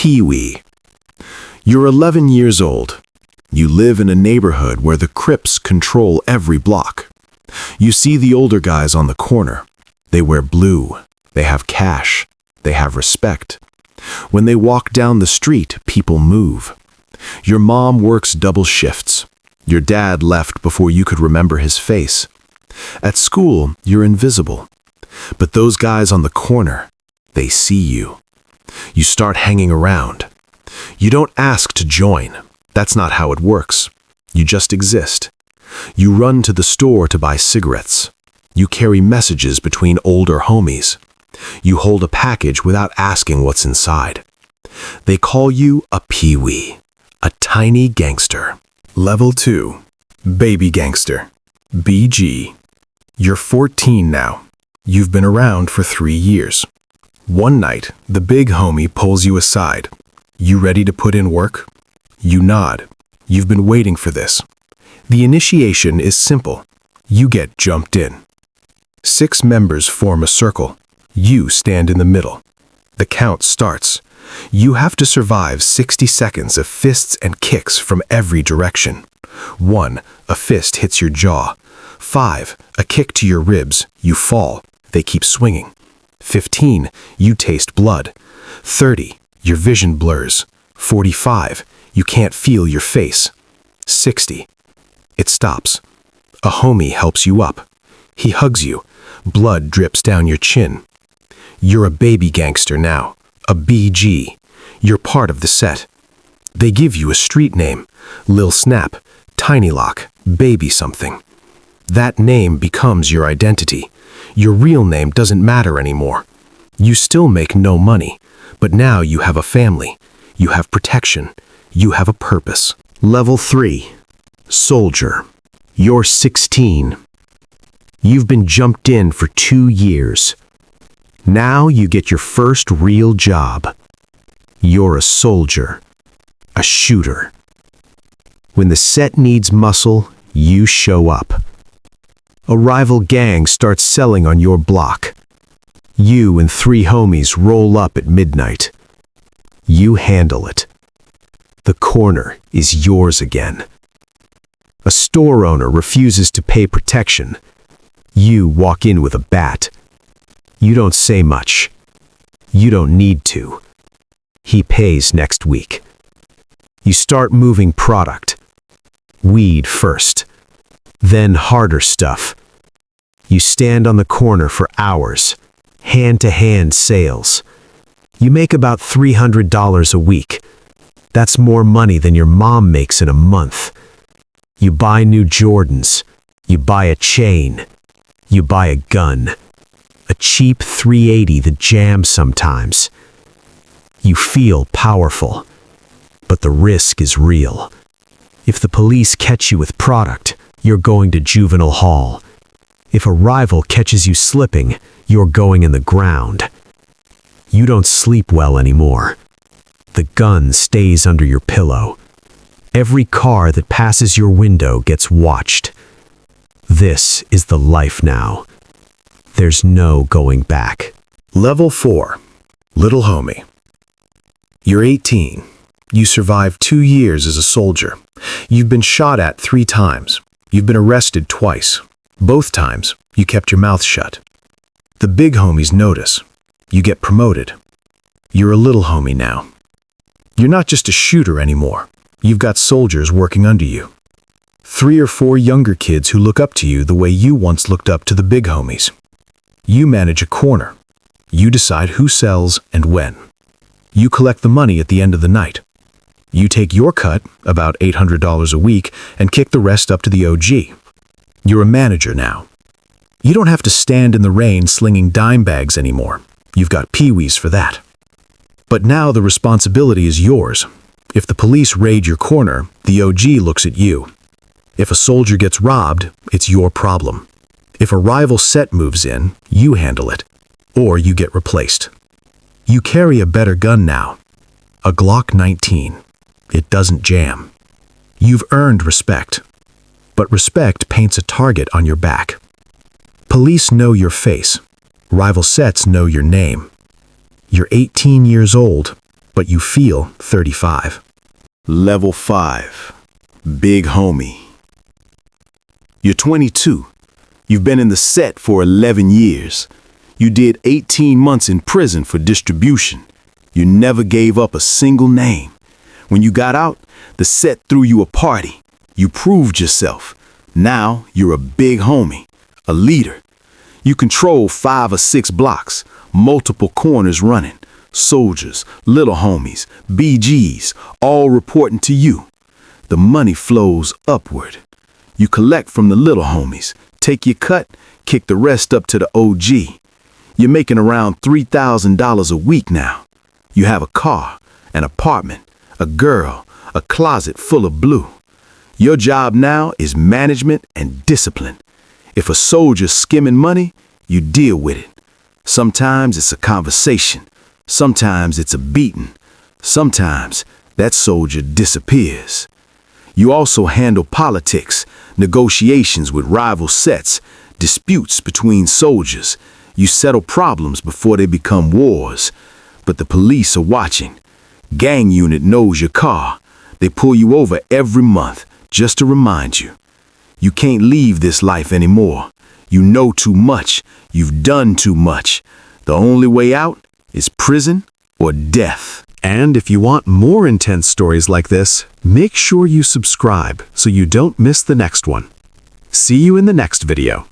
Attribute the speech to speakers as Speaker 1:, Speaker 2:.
Speaker 1: Pee-wee. You're 11 years old. You live in a neighborhood where the Crips control every block. You see the older guys on the corner. They wear blue. They have cash. They have respect. When they walk down the street, people move. Your mom works double shifts. Your dad left before you could remember his face. At school, you're invisible. But those guys on the corner, they see you. You start hanging around. You don't ask to join. That's not how it works. You just exist. You run to the store to buy cigarettes. You carry messages between older homies. You hold a package without asking what's inside. They call you a Pee-wee, a tiny gangster. Level 2, Baby Gangster, BG. You're 14 now. You've been around for 3 years. One night, the big homie pulls you aside. You ready to put in work? You nod. You've been waiting for this. The initiation is simple. You get jumped in. 6 members form a circle. You stand in the middle. The count starts. You have to survive 60 seconds of fists and kicks from every direction. 1, a fist hits your jaw. 5, a kick to your ribs. You fall. They keep swinging. 15, you taste blood. 30, your vision blurs. 45, you can't feel your face. 60, it stops. A homie helps you up. He hugs you. Blood drips down your chin. You're a baby gangster now, a BG. You're part of the set. They give you a street name, Lil Snap, Tiny Lock, Baby something. That name becomes your identity. Your real name doesn't matter anymore. You still make no money, but now you have a family. You have protection. You have a purpose. Level 3, Soldier. You're 16. You've been jumped in for 2 years. Now you get your first real job. You're a soldier, a shooter. When the set needs muscle, you show up. A rival gang starts selling on your block. You and 3 homies roll up at midnight. You handle it. The corner is yours again. A store owner refuses to pay protection. You walk in with a bat. You don't say much. You don't need to. He pays next week. You start moving product. Weed first, then harder stuff. You stand on the corner for hours, hand-to-hand sales. You make about $300 a week. That's more money than your mom makes in a month. You buy new Jordans. You buy a chain. You buy a gun. A cheap .380 that jams sometimes. You feel powerful, but the risk is real. If the police catch you with product, you're going to juvenile hall. If a rival catches you slipping, you're going in the ground. You don't sleep well anymore. The gun stays under your pillow. Every car that passes your window gets watched. This is the life now. There's no going back. Level 4, Little Homie. You're 18. You survived 2 years as a soldier. You've been shot at 3 times. You've been arrested twice. Both times, you kept your mouth shut. The big homies notice. You get promoted. You're a little homie now. You're not just a shooter anymore. You've got soldiers working under you. 3 or 4 younger kids who look up to you the way you once looked up to the big homies. You manage a corner. You decide who sells and when. You collect the money at the end of the night. You take your cut, about $800 a week, and kick the rest up to the OG. You're a manager now. You don't have to stand in the rain slinging dime bags anymore. You've got Pee-wees for that. But now the responsibility is yours. If the police raid your corner, the OG looks at you. If a soldier gets robbed, it's your problem. If a rival set moves in, you handle it. Or you get replaced. You carry a better gun now. A Glock 19. It doesn't jam. You've earned respect. But respect paints a target on your back. Police know your face. Rival sets know your name. You're 18 years old,
Speaker 2: but you feel 35.
Speaker 1: Level 5. Big homie. You're 22. You've been in the set for 11 years. You did 18 months in prison for distribution. You never gave up a single name. When you got out, the set threw you a party. You proved yourself. Now you're a big homie, a leader. You control 5 or 6 blocks, multiple corners running. Soldiers, little homies, BGs, all reporting to you. The money flows upward. You collect from the little homies, take your cut, kick the rest up to the OG. You're making around $3,000 a week now. You have a car, an apartment, a girl, a closet full of blue. Your job now is management and discipline. If a soldier's skimming money, you deal with it. Sometimes it's a conversation. Sometimes it's a beating. Sometimes that soldier disappears. You also handle politics, negotiations with rival sets, disputes between soldiers. You settle problems before they become wars. But the police are watching. Gang unit knows your car. They pull you over every month just to remind you. You can't leave this life anymore. You know too much. You've done too much. The only way out is prison or death.
Speaker 2: And if you want more intense stories like this, make sure you subscribe so you don't miss the next one. See you in the next video.